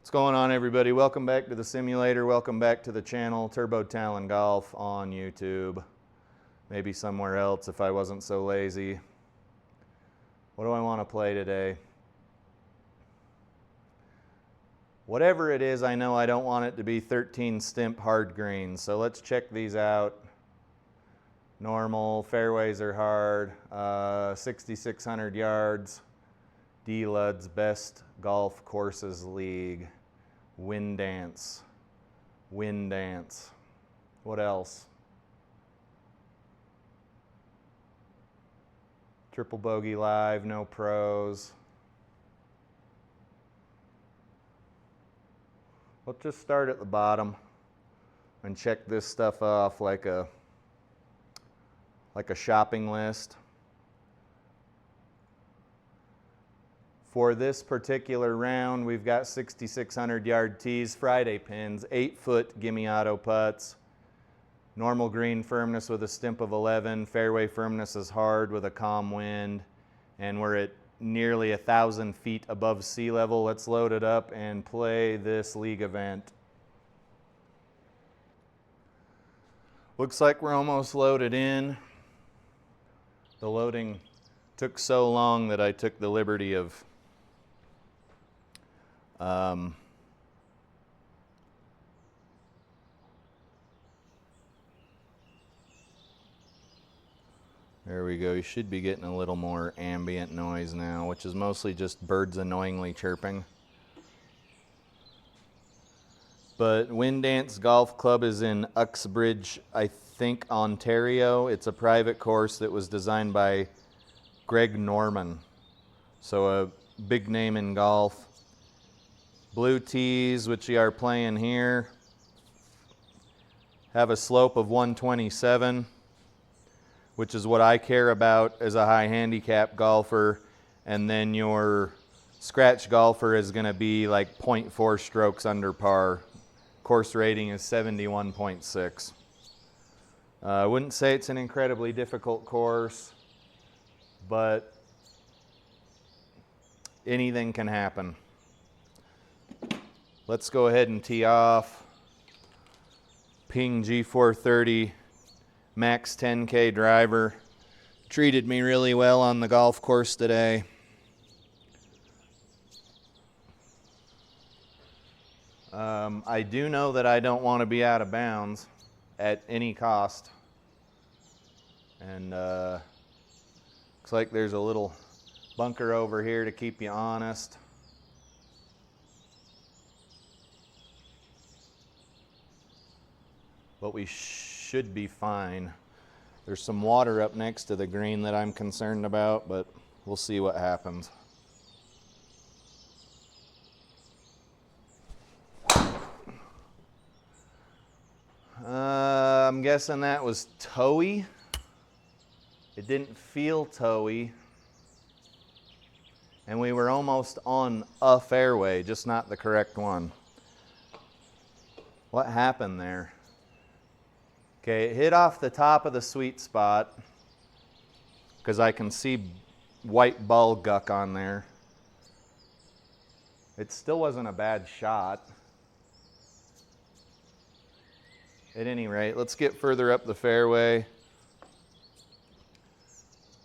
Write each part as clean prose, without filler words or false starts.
What's going on, everybody? Welcome back to the simulator. Welcome back to the channel, Turbo Talon Golf on YouTube. Maybe somewhere else if I wasn't so lazy. What do I want to play today? Whatever it is, I know I don't want it to be 13 stimp hard greens. So let's check these out. Normal, fairways are hard, 6,600 yards. DLud's Best Golf Courses League. Wyndance. Wyndance. What else? Triple Bogey Live, no pros. Let's just start at the bottom and check this stuff off like a shopping list. For this particular round, we've got 6,600 yard tees, Friday pins, 8-foot gimme auto putts, normal green firmness with a stimp of 11, fairway firmness is hard with a calm wind, and we're at nearly 1,000 feet above sea level. Let's load it up and play this league event. Looks like we're almost loaded in. The loading took so long that I took the liberty of there we go. You should be getting a little more ambient noise now, which is mostly just birds annoyingly chirping. But Wyndance Golf Club is in Uxbridge, I think, Ontario. It's a private course that was designed by Greg Norman, so a big name in golf. Blue tees, which we are playing here, have a slope of 127, which is what I care about as a high handicap golfer, and then your scratch golfer is going to be like 0.4 strokes under par. Course rating is 71.6. I wouldn't say it's an incredibly difficult course, but anything can happen. Let's go ahead and tee off. Ping G430 Max 10K driver. Treated me really well on the golf course today. I do know that I don't want to be out of bounds at any cost. And looks like there's a little bunker over here to keep you honest. But we should be fine. There's some water up next to the green that I'm concerned about, but we'll see what happens. I'm guessing that was toey. It didn't feel toey. And we were almost on a fairway, just not the correct one. What happened there? Okay, it hit off the top of the sweet spot because I can see white ball guck on there. It still wasn't a bad shot. At any rate, let's get further up the fairway.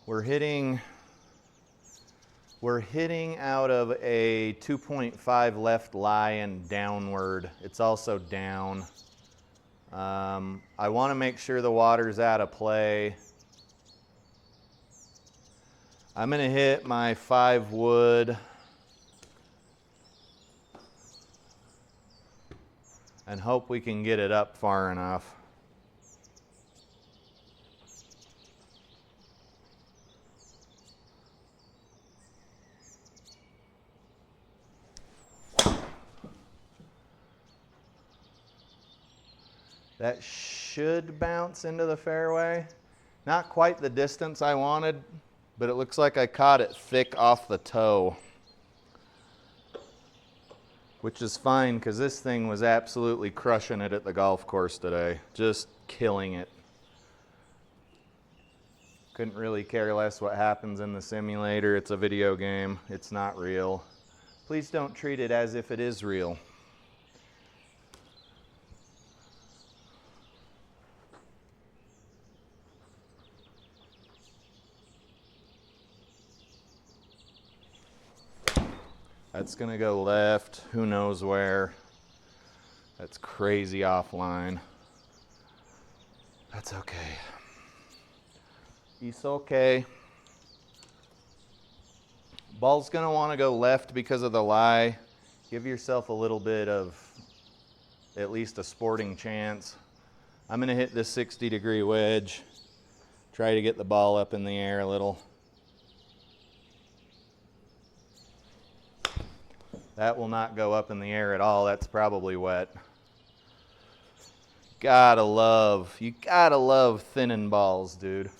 We're hitting out of a 2.5 left lie and downward. It's also down. I want to make sure the water's out of play. I'm going to hit my 5 wood and hope we can get it up far enough. That should bounce into the fairway. Not quite the distance I wanted, but it looks like I caught it thick off the toe. Which is fine because this thing was absolutely crushing it at the golf course today. Just killing it. Couldn't really care less what happens in the simulator. It's a video game. It's not real. Please don't treat it as if it is real. That's gonna go left, who knows where. That's crazy offline. That's okay. It's okay. Ball's gonna wanna go left because of the lie. Give yourself a little bit of at least a sporting chance. I'm gonna hit this 60-degree wedge. Try to get the ball up in the air a little. That will not go up in the air at all. That's probably wet. You gotta love thinning balls, dude.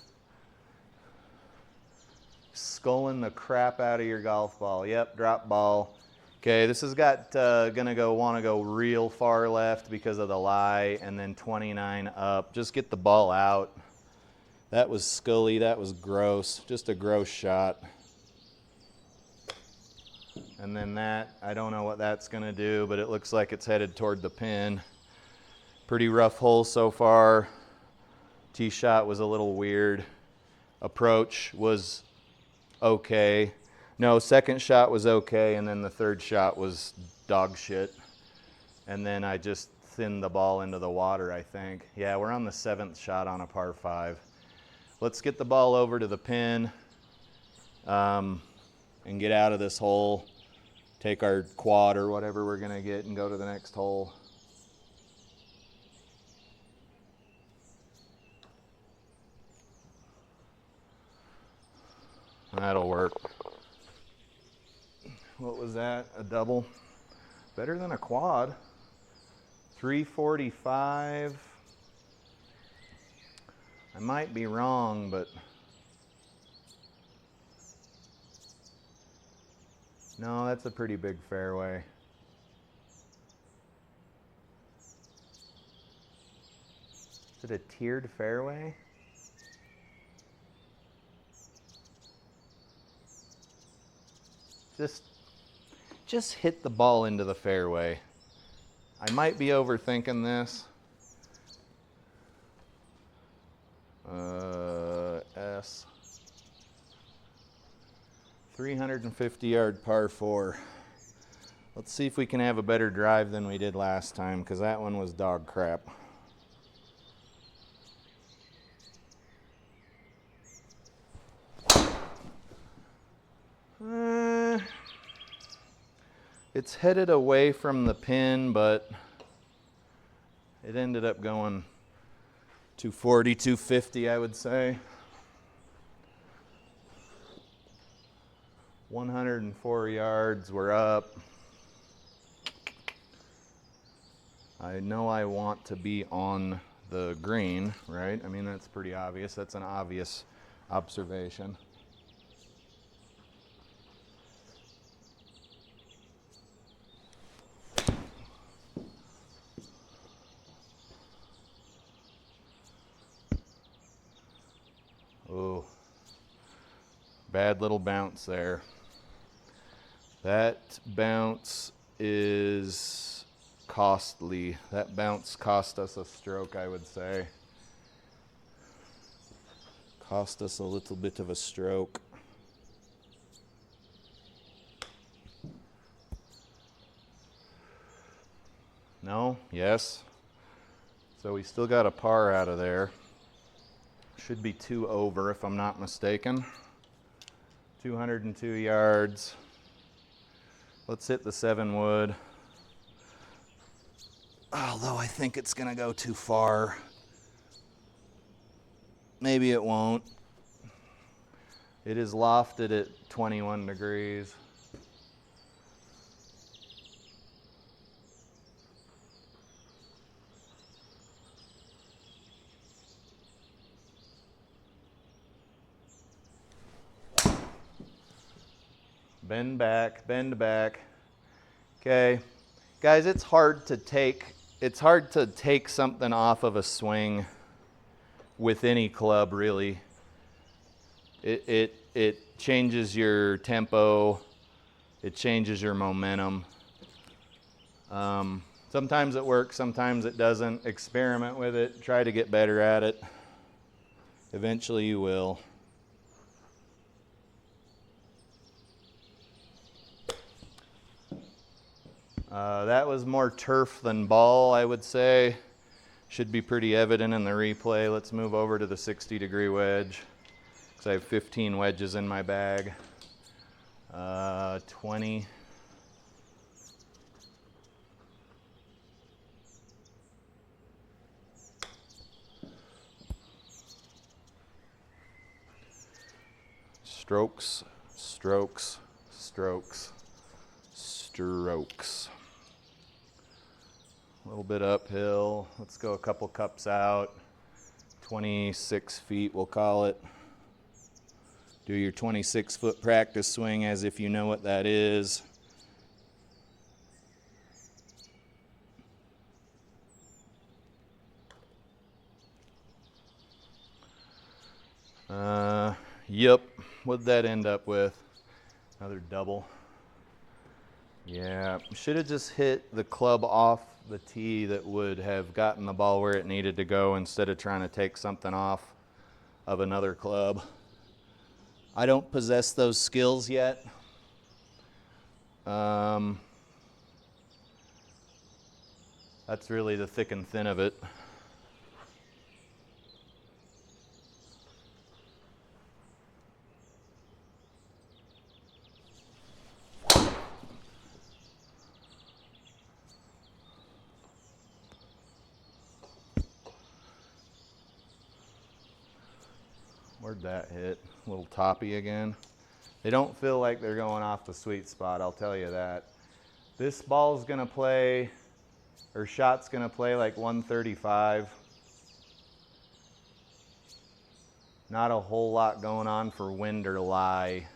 Sculling the crap out of your golf ball. Yep, drop ball. Okay, this has got wanna go real far left because of the lie, and then 29 up. Just get the ball out. That was scully, that was gross. Just a gross shot. And then that, I don't know what that's gonna do, but it looks like it's headed toward the pin. Pretty rough hole so far. Tee shot was a little weird. Approach was okay. No, second shot was okay, and then the third shot was dog shit. And then I just thinned the ball into the water, I think. Yeah, we're on the 7th shot on a par 5. Let's get the ball over to the pin and get out of this hole. Take our quad or whatever we're gonna get and go to the next hole. That'll work. What was that? A double? Better than a quad. 345. I might be wrong, but no, that's a pretty big fairway. Is it a tiered fairway? Just hit the ball into the fairway. I might be overthinking this. S. 350-yard par 4. Let's see if we can have a better drive than we did last time, because that one was dog crap. It's headed away from the pin, but it ended up going 240, 250, I would say. 104 yards, we're up. I know I want to be on the green, right? I mean, that's pretty obvious. That's an obvious observation. Oh, bad little bounce there. That bounce is costly. That bounce cost us a stroke, I would say. Cost us a little bit of a stroke. No? Yes? So we still got a par out of there. Should be 2 over if I'm not mistaken. 202 yards. Let's hit the 7 wood. Although I think it's gonna go too far. Maybe it won't. It is lofted at 21 degrees. Bend back, bend back. Okay. Guys, it's hard to take something off of a swing with any club, really. It changes your tempo. It changes your momentum. Sometimes it works, sometimes it doesn't. Experiment with it. Try to get better at it. Eventually you will. That was more turf than ball, I would say. Should be pretty evident in the replay. Let's move over to the 60-degree wedge, because I have 15 wedges in my bag. 20. Strokes, strokes, strokes, strokes. A little bit uphill. Let's go a couple cups out. 26 feet, we'll call it. Do your 26-foot practice swing as if you know what that is. Yep. What'd that end up with? Another double. Yeah, should have just hit the club off the tee. That would have gotten the ball where it needed to go instead of trying to take something off of another club. I don't possess those skills yet. That's really the thick and thin of it. Where'd that hit? A little toppy again. They don't feel like they're going off the sweet spot, I'll tell you that. This ball's gonna play, or shot's gonna play like 135. Not a whole lot going on for wind or lie.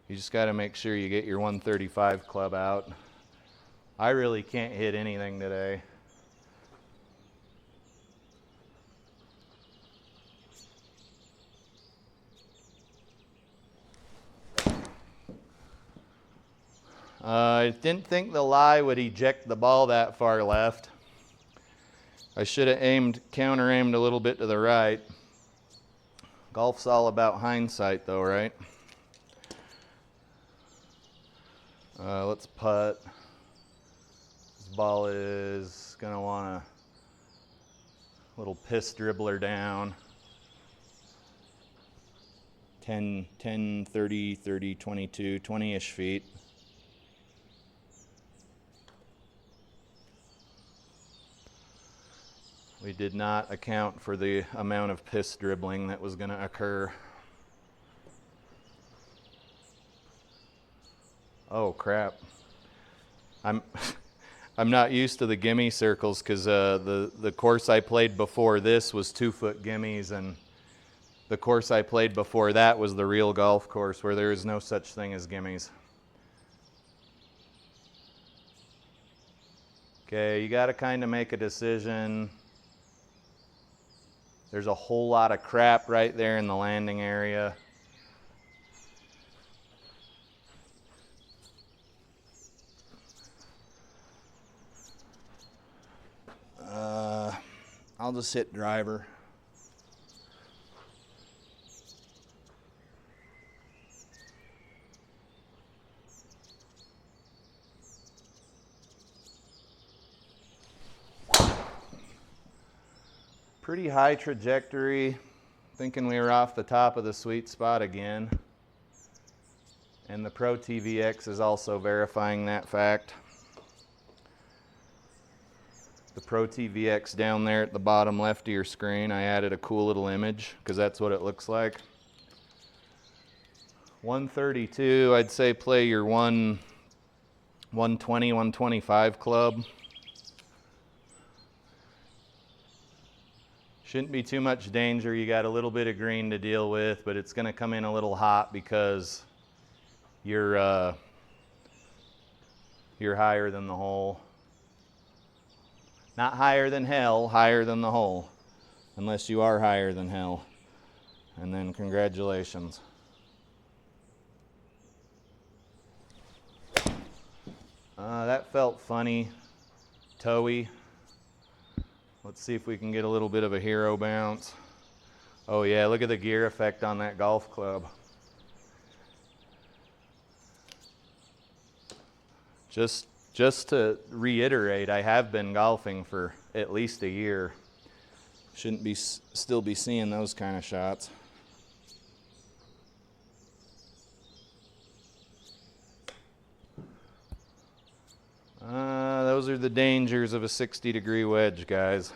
You just gotta make sure you get your 135 club out. I really can't hit anything today. I didn't think the lie would eject the ball that far left. I should have counter-aimed a little bit to the right. Golf's all about hindsight though, right? Let's putt. This ball is gonna want a little piss dribbler down. 10, 30, 30, 22, 20-ish feet. We did not account for the amount of piss dribbling that was going to occur. Oh crap. I'm not used to the gimme circles because the course I played before this was 2-foot gimmies, and the course I played before that was the real golf course where there is no such thing as gimmies. Okay, you got to kind of make a decision. There's a whole lot of crap right there in the landing area. I'll just hit driver. Pretty high trajectory, thinking we were off the top of the sweet spot again. And the ProTee VX is also verifying that fact. The ProTee VX down there at the bottom left of your screen, I added a cool little image because that's what it looks like. 132, I'd say play your 120, 125 club. Shouldn't be too much danger. You got a little bit of green to deal with, but it's going to come in a little hot because you're higher than the hole. Not higher than hell, higher than the hole. Unless you are higher than hell. And then congratulations. That felt funny, toey. Let's see if we can get a little bit of a hero bounce. Oh yeah, look at the gear effect on that golf club. Just Just to reiterate, I have been golfing for at least a year. Shouldn't be still be seeing those kind of shots. Those are the dangers of a 60-degree wedge, guys.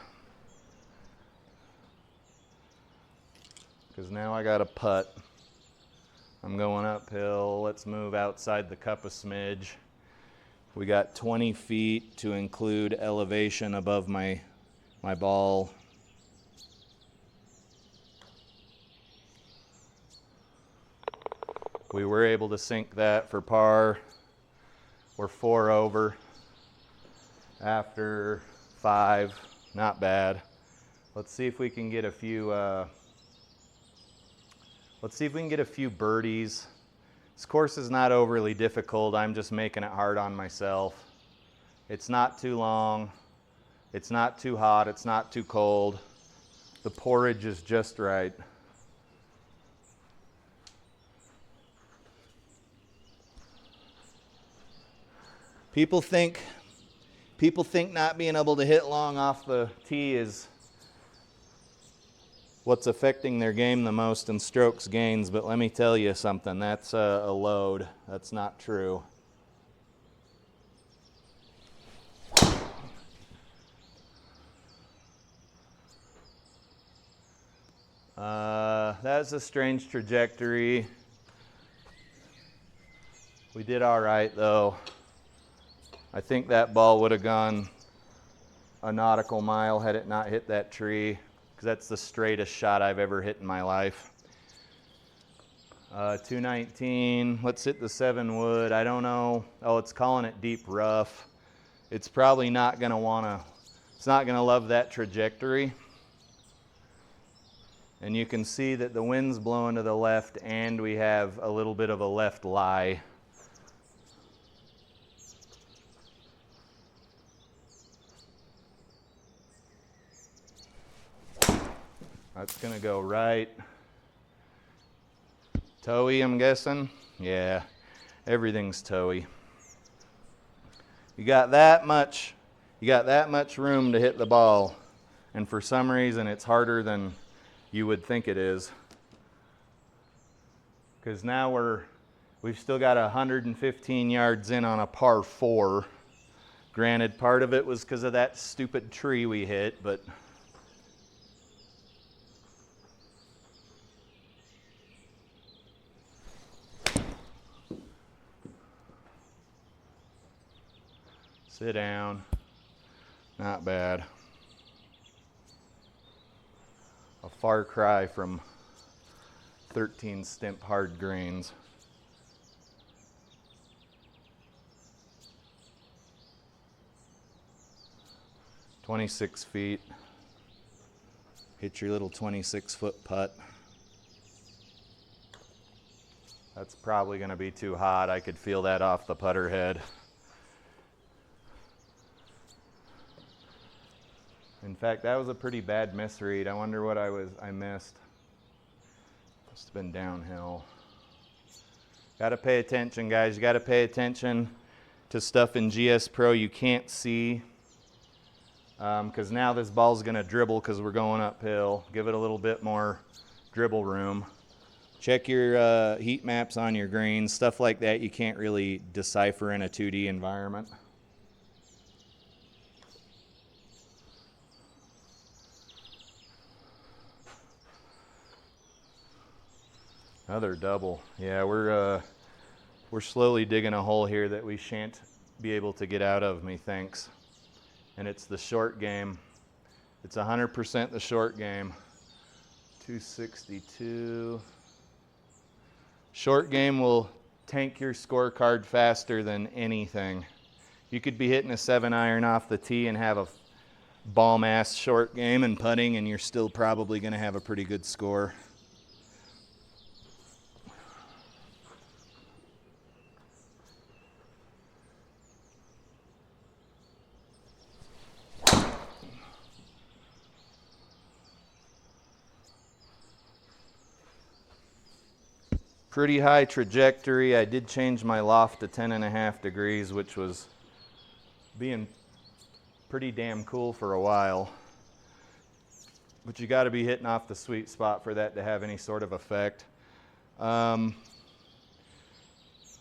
Because now I got a putt. I'm going uphill. Let's move outside the cup a smidge. We got 20 feet to include elevation above my ball. We were able to sink that for par. We're 4 over after 5. Not bad. Let's see if we can get a few birdies. This course is not overly difficult. I'm just making it hard on myself. It's not too long. It's not too hot. It's not too cold. The porridge is just right. People think not being able to hit long off the tee is what's affecting their game the most in strokes gains, but let me tell you something, that's a load. That's not true. That's a strange trajectory. We did all right though. I think that ball would have gone a nautical mile had it not hit that tree, because that's the straightest shot I've ever hit in my life. 219, let's hit the 7 wood. I don't know. Oh, it's calling it deep rough. It's probably not going to it's not going to love that trajectory. And you can see that the wind's blowing to the left and we have a little bit of a left lie. That's going to go right. Toey, I'm guessing? Yeah, everything's toey. You got that much room to hit the ball, and for some reason it's harder than you would think it is. Because now we've still got 115 yards in on a par 4. Granted, part of it was because of that stupid tree we hit, but sit down. Not bad. A far cry from 13 stimp hard greens. "26 feet. Hit your little 26-foot putt. That's probably going to be too hot. I could feel that off the putter head. In fact, that was a pretty bad misread. I wonder what I missed. Must have been downhill. Got to pay attention, guys. You got to pay attention to stuff in GSPro you can't see. Because now this ball's going to dribble because we're going uphill. Give it a little bit more dribble room. Check your heat maps on your greens. Stuff like that you can't really decipher in a 2D environment. Another double. Yeah, we're slowly digging a hole here that we shan't be able to get out of, methinks. And it's the short game. It's 100% the short game. 262. Short game will tank your scorecard faster than anything. You could be hitting a 7-iron off the tee and have a bomb-ass short game and putting, and you're still probably going to have a pretty good score. Pretty high trajectory. I did change my loft to 10.5 degrees, which was being pretty damn cool for a while. But you got to be hitting off the sweet spot for that to have any sort of effect.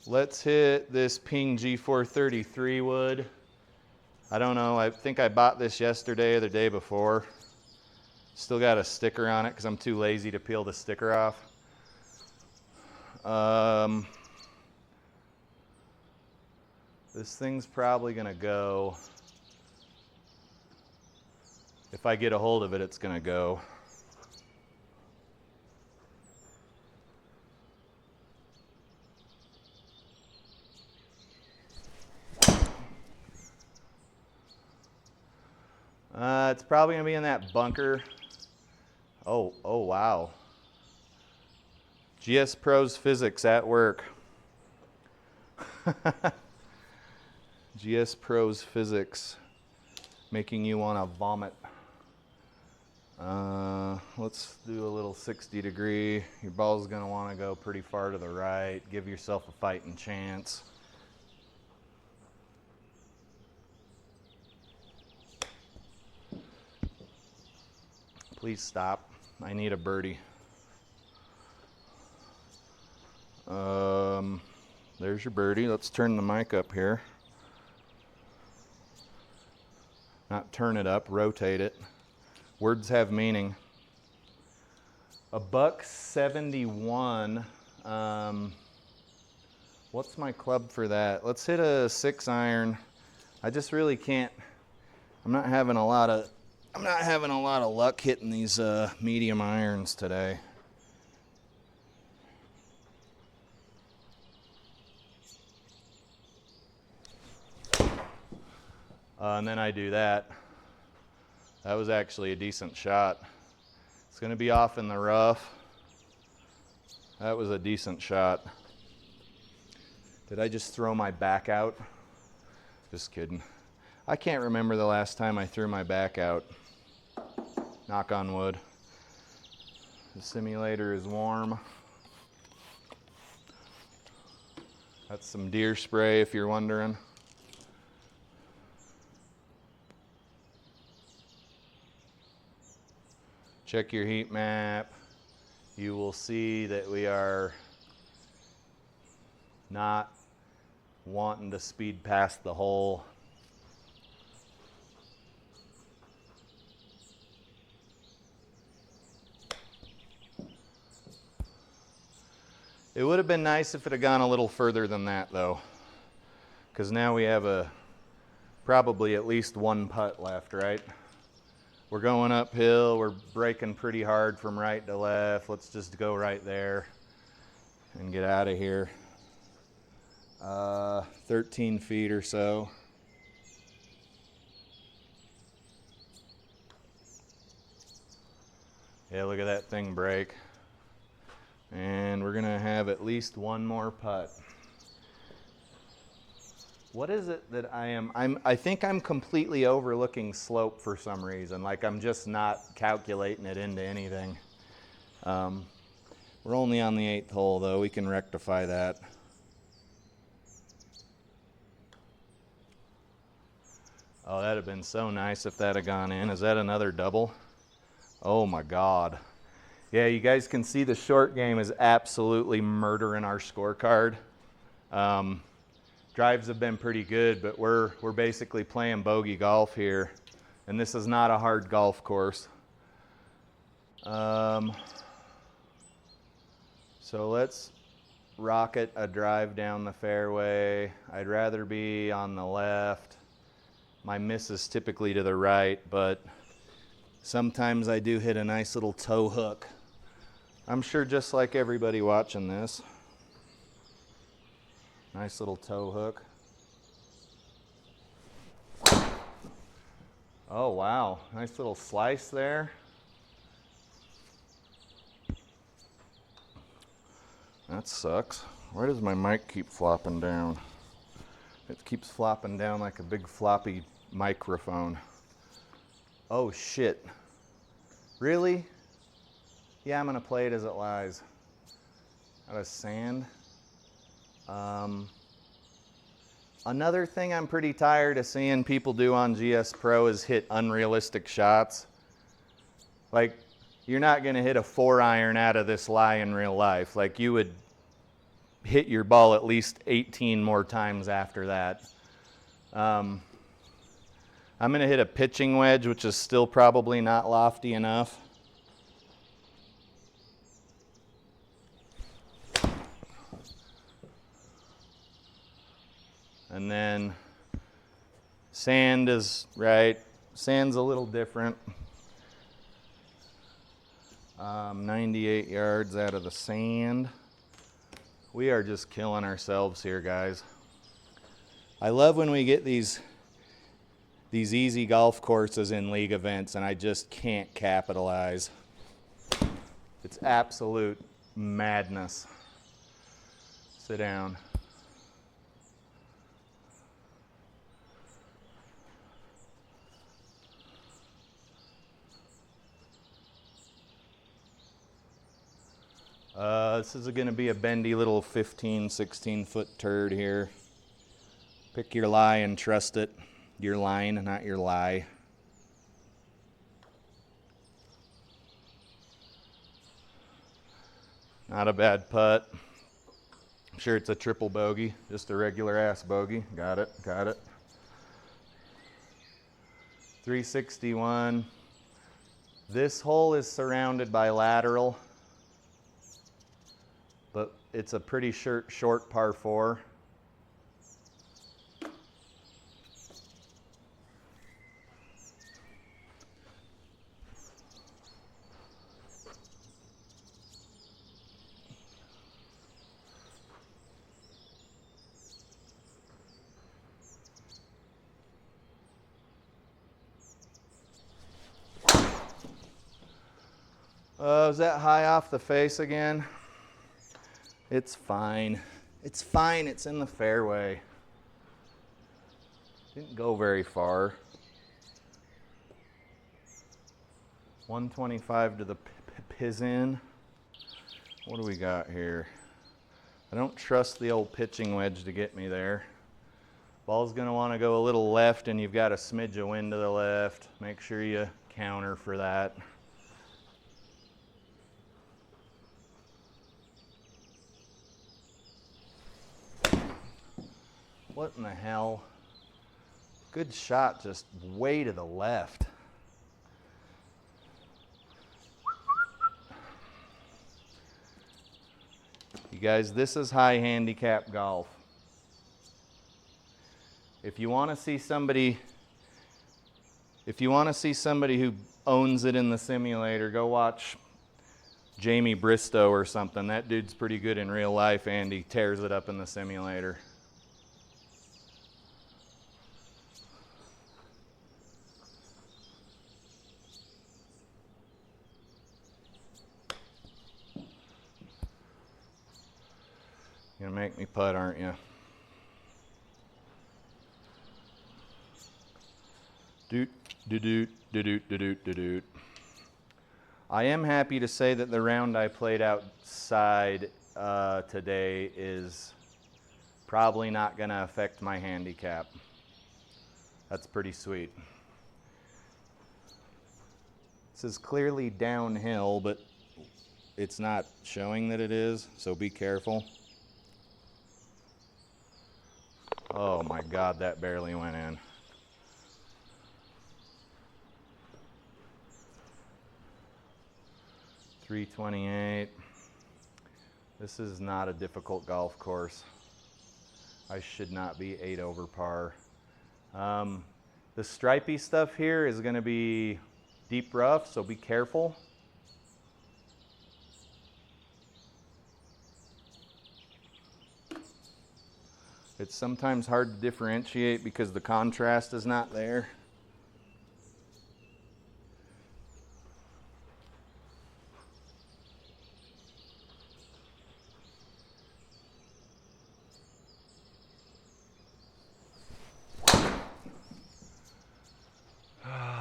Let's hit this Ping G433 wood. I don't know, I think I bought this yesterday or the day before. Still got a sticker on it because I'm too lazy to peel the sticker off. This thing's probably gonna go. If I get a hold of it, it's gonna go. It's probably gonna be in that bunker. Oh wow. GSPro's physics at work. GSPro's physics making you want to vomit. Let's do a little 60 degree. Your ball's gonna want to go pretty far to the right. Give yourself a fighting chance. Please stop. I need a birdie. There's your birdie. Let's turn the mic up here. Not turn it up, rotate it. Words have meaning. A $171. What's my club for that? Let's hit a 6-iron. I just really can't. I'm not having a lot of luck hitting these medium irons today. And then I do that. That was actually a decent shot. It's going to be off in the rough. That was a decent shot. Did I just throw my back out? Just kidding. I can't remember the last time I threw my back out. Knock on wood. The simulator is warm. That's some deer spray if you're wondering. Check your heat map. You will see that we are not wanting to speed past the hole. It would have been nice if it had gone a little further than that though, because now we have probably at least one putt left, right? We're going uphill, we're braking pretty hard from right to left. Let's just go right there and get out of here. 13 feet or so. Yeah, look at that thing break. And we're gonna have at least one more putt. What is it that I think I'm completely overlooking slope for some reason. Like I'm just not calculating it into anything. We're only on the 8th hole though. We can rectify that. Oh, that'd have been so nice if that had gone in. Is that another double? Oh my God. Yeah, you guys can see the short game is absolutely murdering our scorecard. Drives have been pretty good, but we're basically playing bogey golf here, and this is not a hard golf course. So let's rocket a drive down the fairway. I'd rather be on the left. My miss is typically to the right, but sometimes I do hit a nice little toe hook. I'm sure just like everybody watching this. Nice little toe hook. Oh wow, nice little slice there. That sucks. Why does my mic keep flopping down? It keeps flopping down like a big floppy microphone. Oh shit. Really? Yeah, I'm gonna play it as it lies. Out of sand. Another thing I'm pretty tired of seeing people do on GSPro is hit unrealistic shots. Like, you're not gonna hit a 4-iron out of this lie in real life. Like, you would hit your ball at least 18 more times after that. I'm gonna hit a pitching wedge, which is still probably not lofty enough. And then sand is right. Sand's a little different. 98 yards out of the sand. We are just killing ourselves here, guys. I love when we get these easy golf courses in league events and I just can't capitalize. It's absolute madness. Sit down. This is going to be a bendy little 15, 16 foot turd here. Pick your lie and trust it. Your line, not your lie. Not a bad putt. I'm sure it's a triple bogey, just a regular ass bogey. Got it, got it. 361. This hole is surrounded by lateral, but it's a pretty short par 4. Is that high off the face again? It's fine. It's fine. It's in the fairway. Didn't go very far. 125 to the pizzin. What do we got here? I don't trust the old pitching wedge to get me there. Ball's going to want to go a little left, and you've got a smidge of wind to the left. Make sure you counter for that. What in the hell? Good shot, just way to the left. You guys, this is high handicap golf. If you want to see somebody who owns it in the simulator, go watch Jamie Bristow or something. That dude's pretty good in real life, and he tears it up in the simulator. You're gonna make me putt, aren't you? Doot, doot, doot, doot, doot, doot. I am happy to say that the round I played outside today is probably not gonna affect my handicap. That's pretty sweet. This is clearly downhill, but it's not showing that it is, so be careful. Oh my God, that barely went in. .328. This is not a difficult golf course. I should not be 8 over par. The stripy stuff here is going to be deep rough, so be careful. It's sometimes hard to differentiate because the contrast is not there.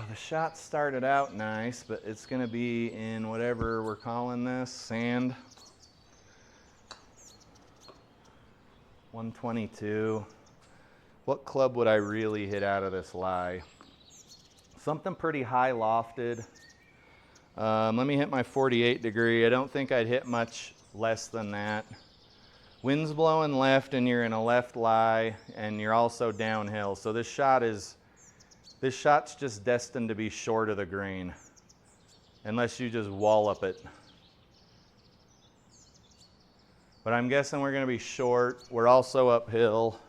The shot started out nice, but it's going to be in whatever we're calling this, sand. 122. What club would I really hit out of this lie? Something pretty high lofted. Let me hit my 48 degree. I don't think I'd hit much less than that. Wind's blowing left and you're in a left lie and you're also downhill. So this shot's just destined to be short of the green unless you just wallop it. But I'm guessing we're going to be short. We're also uphill.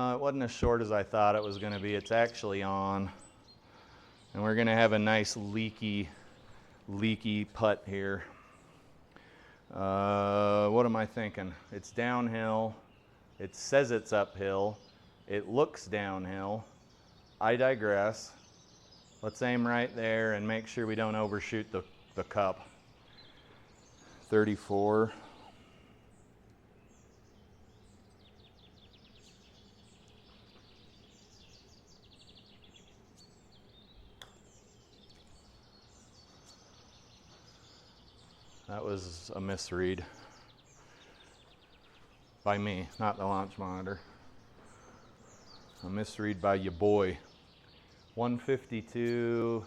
It wasn't as short as I thought it was going to be. It's actually on. And we're going to have a nice leaky putt here. What am I thinking? It's downhill. It says it's uphill. It looks downhill. I digress. Let's aim right there and make sure we don't overshoot the cup. 34. That was a misread by me, not the launch monitor. A misread by your boy. 152.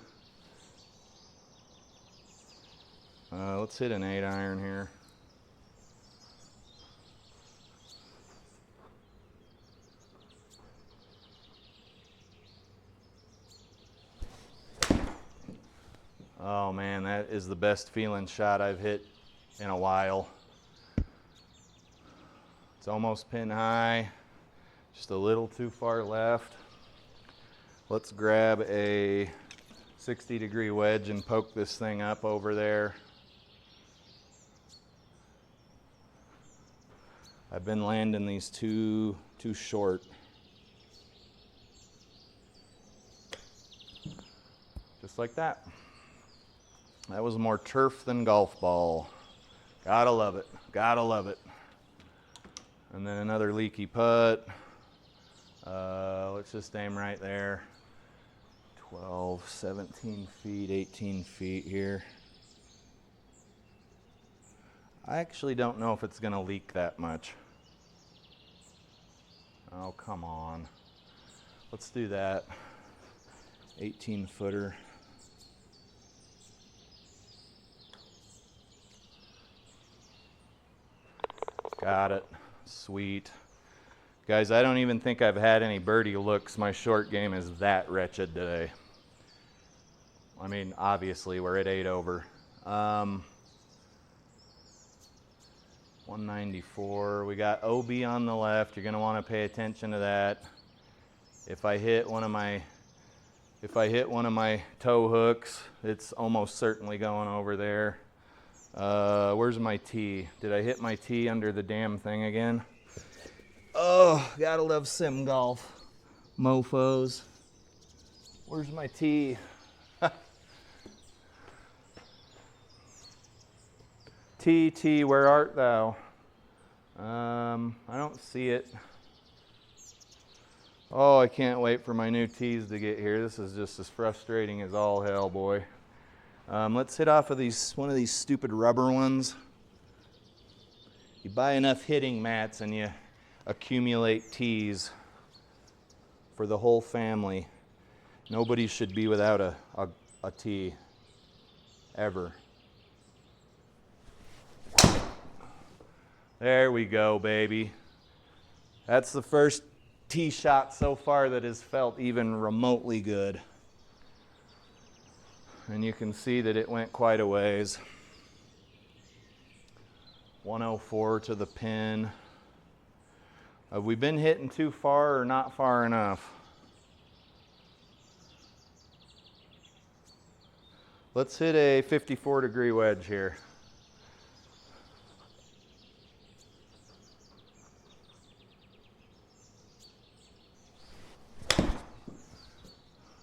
Let's hit an 8-iron here. Oh man, that is the best feeling shot I've hit in a while. It's almost pin high, just a little too far left. Let's grab a 60-degree wedge and poke this thing up over there. I've been landing these too short. Just like that. That was more turf than golf ball. Gotta love it, gotta love it. And then another leaky putt. Let's just aim right there. 12, 17 feet, 18 feet here. I actually don't know if it's gonna leak that much. Oh, come on. Let's do that. 18-footer. Got it. Sweet. Guys, I don't even think I've had any birdie looks. My short game is that wretched today. I mean, obviously, we're at 8 over. 194. We got OB on the left. You're going to want to pay attention to that. If I hit one of my toe hooks, it's almost certainly going over there. Where's my tee? Did I hit my tee under the damn thing again? Oh, gotta love sim golf. Mofos. Where's my tee? T, where art thou? I don't see it. Oh, I can't wait for my new tees to get here. This is just as frustrating as all hell, boy. Let's hit off of one of these stupid rubber ones. You buy enough hitting mats and you accumulate tees for the whole family. Nobody should be without a tee, ever. There we go, baby. That's the first tee shot so far that has felt even remotely good. And you can see that it went quite a ways. 104 to the pin. Have we been hitting too far or not far enough? Let's hit a 54-degree wedge here.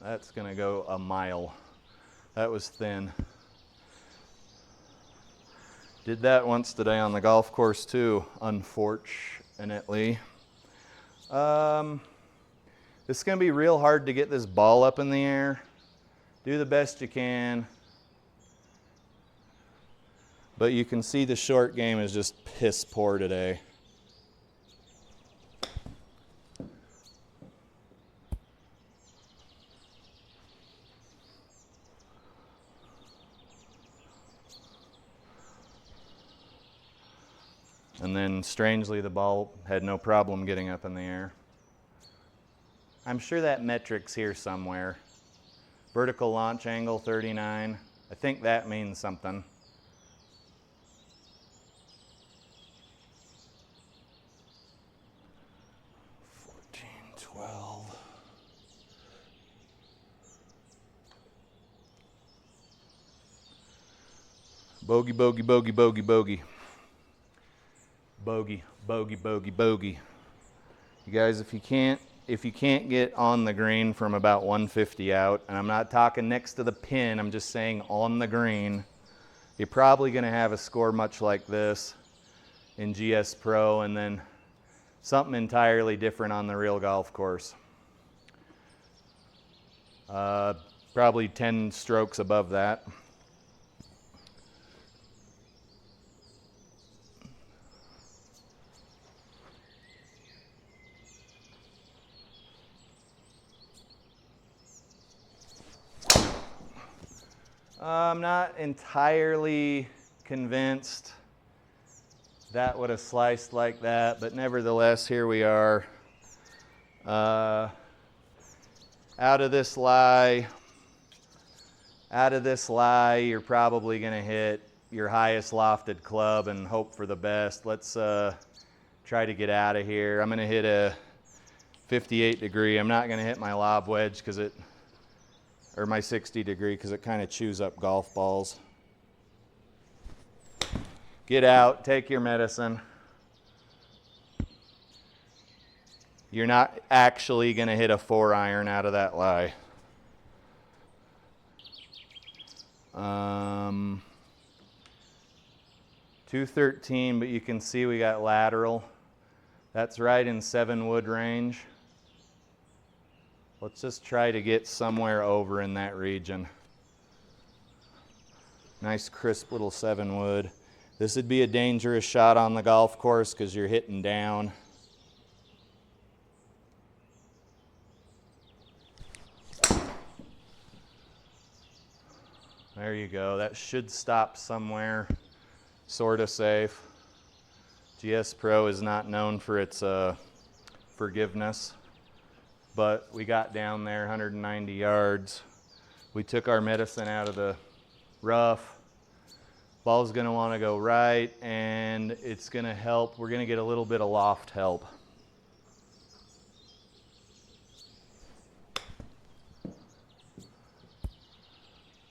That's gonna go a mile. That was thin. Did that once today on the golf course too, unfortunately. It's gonna be real hard to get this ball up in the air. Do the best you can. But you can see the short game is just piss poor today. And then strangely the ball had no problem getting up in the air. I'm sure that metric's here somewhere. Vertical launch angle 39. I think that means something. Bogey, bogey, bogey, bogey, bogey. Bogey, bogey, bogey, bogey. You guys, if you can't get on the green from about 150 out, and I'm not talking next to the pin, I'm just saying on the green, you're probably going to have a score much like this in GSPro, and then something entirely different on the real golf course. Probably 10 strokes above that. I'm not entirely convinced that would have sliced like that, but nevertheless, here we are. Out of this lie, you're probably going to hit your highest lofted club and hope for the best. Let's try to get out of here. I'm going to hit a 58 degree. I'm not going to hit my lob wedge because or my 60 degree because it kind of chews up golf balls. Get out, take your medicine. You're not actually going to hit a 4-iron out of that lie. 213, but you can see we got lateral. That's right in 7 wood range. Let's just try to get somewhere over in that region. Nice crisp little 7 wood. This would be a dangerous shot on the golf course because you're hitting down. There you go. That should stop somewhere sort of safe. GSPro is not known for its forgiveness. But we got down there 190 yards. We took our medicine out of the rough. Ball's going to want to go right, and it's going to help. We're going to get a little bit of loft help.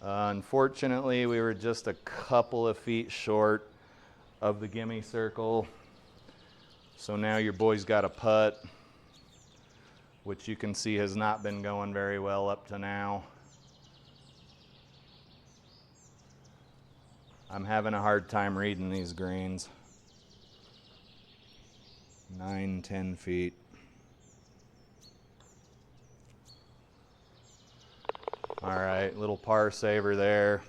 Unfortunately, we were just a couple of feet short of the gimme circle. So now your boy's got a putt, which you can see has not been going very well up to now. I'm having a hard time reading these greens. 9, 10 feet. All right, little par saver there.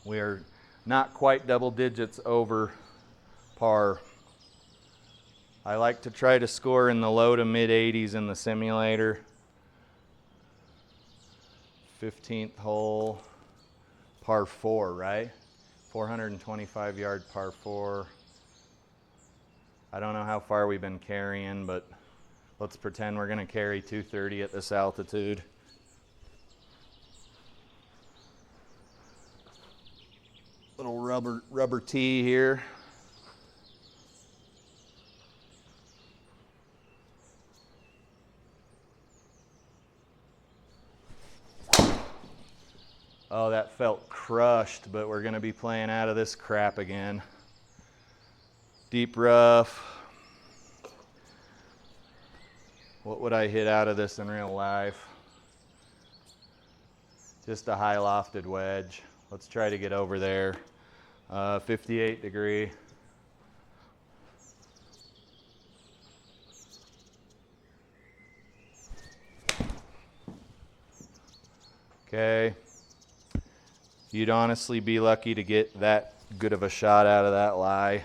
We are not quite double digits over par. I like to try to score in the low to mid 80s in the simulator. 15th hole, par 4, right? 425 yard par 4. I don't know how far we've been carrying, but let's pretend we're going to carry 230 at this altitude. Little rubber tee here. Oh, that felt crushed, but we're going to be playing out of this crap again. Deep rough. What would I hit out of this in real life? Just a high lofted wedge. Let's try to get over there. 58 degree. Okay. You'd honestly be lucky to get that good of a shot out of that lie.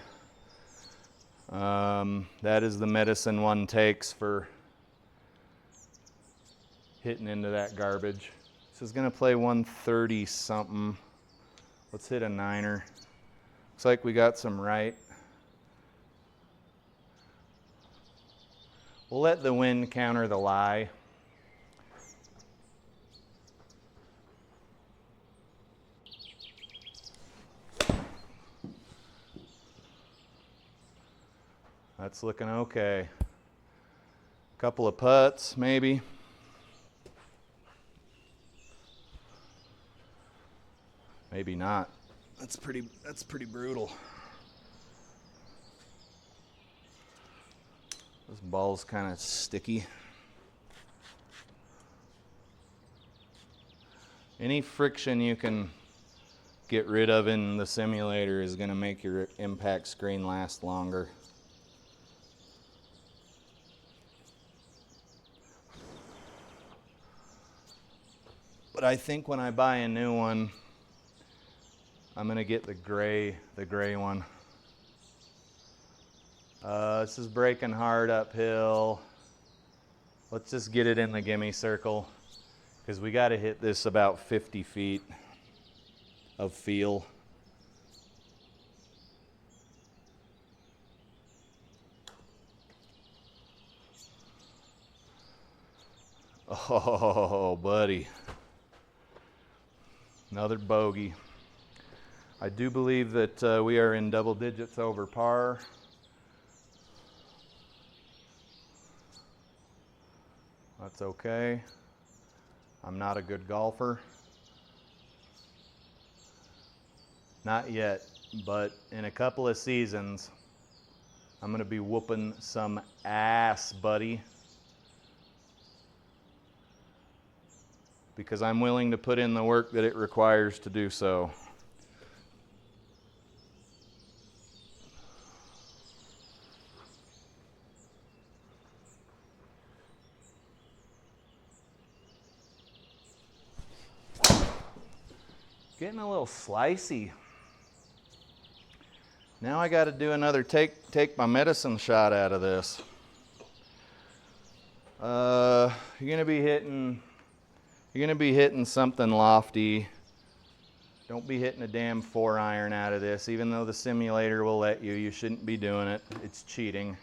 That is the medicine one takes for hitting into that garbage. This is gonna play 130 something. Let's hit a 9er. Looks like we got some right. We'll let the wind counter the lie. That's looking okay. Couple of putts, maybe. Maybe not. That's pretty brutal. This ball's kind of sticky. Any friction you can get rid of in the simulator is going to make your impact screen last longer. But I think when I buy a new one, I'm going to get the gray one. This is breaking hard uphill. Let's just get it in the gimme circle, because we got to hit this about 50 feet of feel. Oh, buddy. Another bogey. I do believe that we are in double digits over par. That's okay. I'm not a good golfer. Not yet, but in a couple of seasons, I'm going to be whooping some ass, buddy. Because I'm willing to put in the work that it requires to do so. Getting a little slicey. Now I got to do another take my medicine shot out of this. You're gonna be hitting something lofty. Don't be hitting a damn 4-iron out of this. Even though the simulator will let you, you shouldn't be doing it. It's cheating.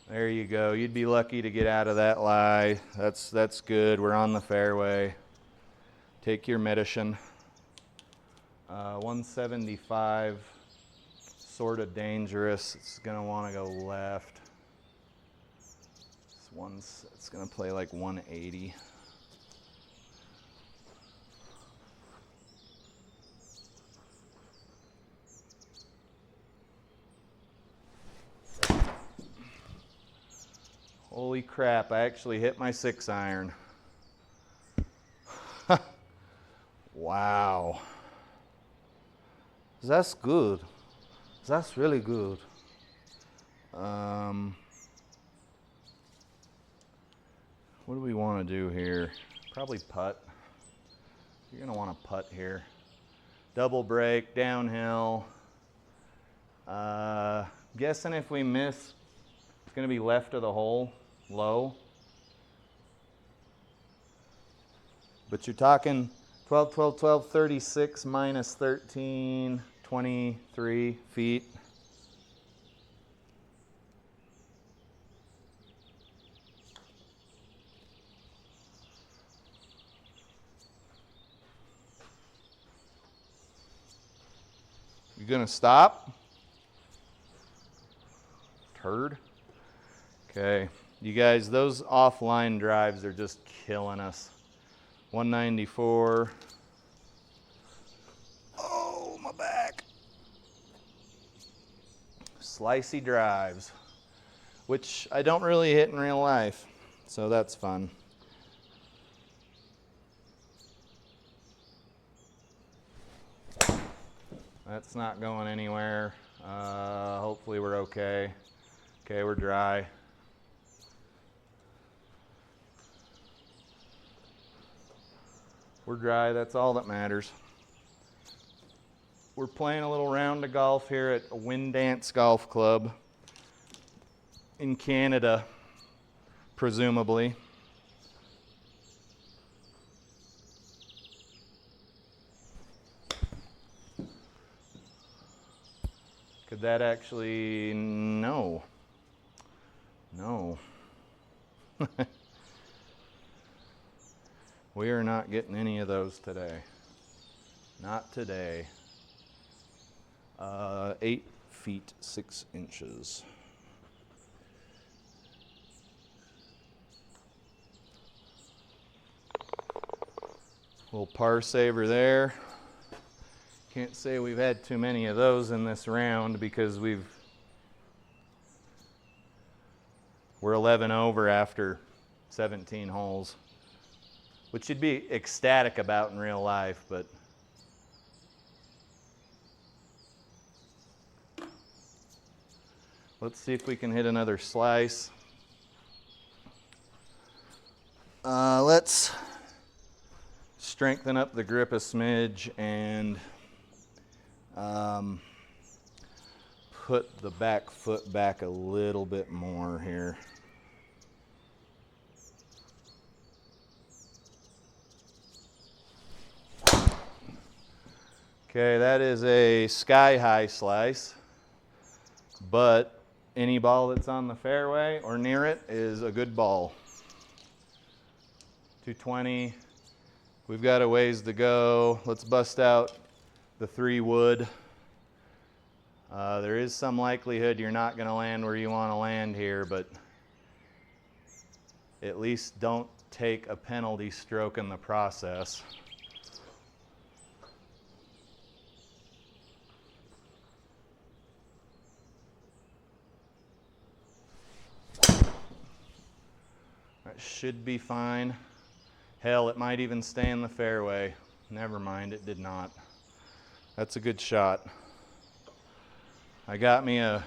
There you go. You'd be lucky to get out of that lie. That's good. We're on the fairway. Take your medicine. 175. Sort of dangerous. It's gonna want to go left. It's gonna play like 180. Holy crap, I actually hit my 6-iron. Wow. That's good. That's really good. What do we want to do here? Probably putt. You're going to want to putt here. Double break, downhill. Guessing if we miss, it's going to be left of the hole, low. But you're talking 12, 12, 12, 36 minus 13, 23 feet. You gonna stop? Turd. Okay, you guys, those offline drives are just killing us. 194. Oh, my back. Slicey drives, which I don't really hit in real life, so that's fun. That's not going anywhere. Hopefully we're okay. Okay, we're dry. We're dry, that's all that matters. We're playing a little round of golf here at Wyndance Golf Club in Canada, presumably. Could that actually, no. No. We are not getting any of those today. Not today. 8 feet 6 inches. Little par saver there. Can't say we've had too many of those in this round because we're 11 over after 17 holes, which you'd be ecstatic about in real life, but let's see if we can hit another slice. Let's strengthen up the grip a smidge and put the back foot back a little bit more here. Okay, that is a sky-high slice, but any ball that's on the fairway or near it is a good ball. 220. We've got a ways to go. Let's bust out the 3 wood. There is some likelihood you're not going to land where you want to land here, but at least don't take a penalty stroke in the process. That should be fine. Hell, it might even stay in the fairway. Never mind, it did not. That's a good shot. I got me a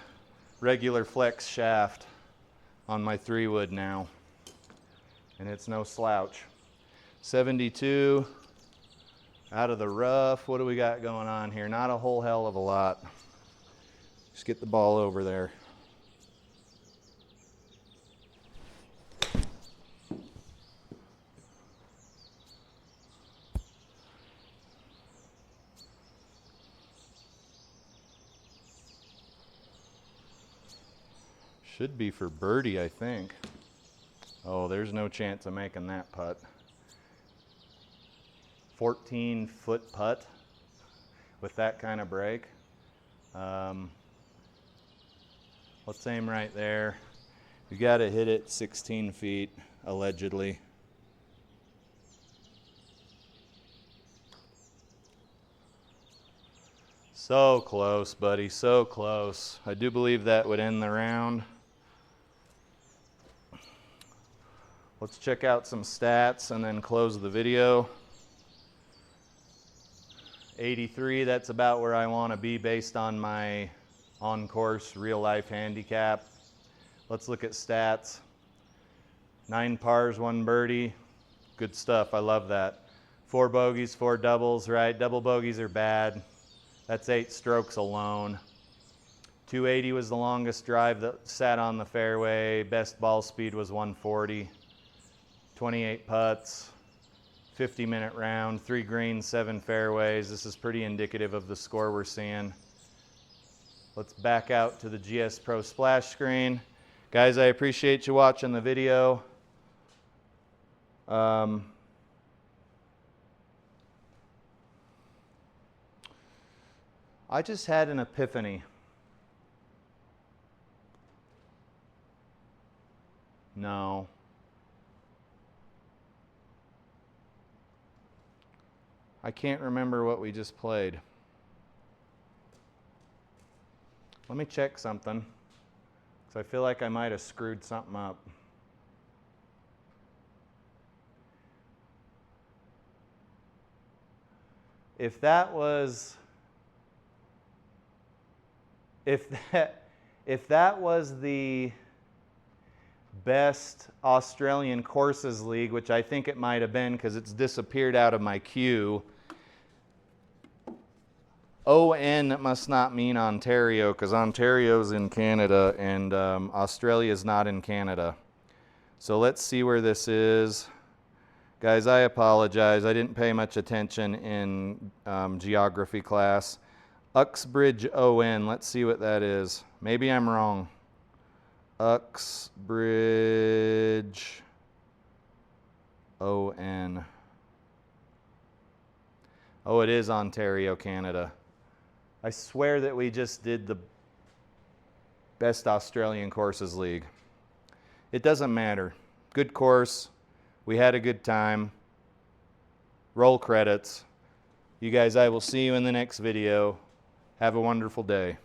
regular flex shaft on my 3 wood now, and it's no slouch. 72 out of the rough. What do we got going on here? Not a whole hell of a lot. Just get the ball over there. Should be for birdie, I think. Oh, there's no chance of making that putt. 14-foot putt with that kind of break. Let's aim right there. You got to hit it 16 feet, allegedly. So close, buddy, so close. I do believe that would end the round. Let's check out some stats and then close the video. 83, that's about where I want to be based on my on-course real-life handicap. Let's look at stats. 9 pars, 1 birdie. Good stuff, I love that. 4 bogeys, 4 doubles, right? Double bogeys are bad. That's 8 strokes alone. 280 was the longest drive that sat on the fairway. Best ball speed was 140. 28 putts, 50-minute round, 3 greens, 7 fairways. This is pretty indicative of the score we're seeing. Let's back out to the GSPro splash screen. Guys, I appreciate you watching the video. I just had an epiphany. No. I can't remember what we just played. Let me check something, because I feel like I might have screwed something up. If that was the best Australian courses league, which I think it might have been because it's disappeared out of my queue. ON must not mean Ontario because Ontario's in Canada and Australia's not in Canada. So let's see where this is. Guys, I apologize. I didn't pay much attention in geography class. Uxbridge ON, let's see what that is. Maybe I'm wrong. Uxbridge ON. Oh, it is Ontario, Canada. I swear that we just did the best Australian courses league. It doesn't matter. Good course. We had a good time. Roll credits. You guys, I will see you in the next video. Have a wonderful day.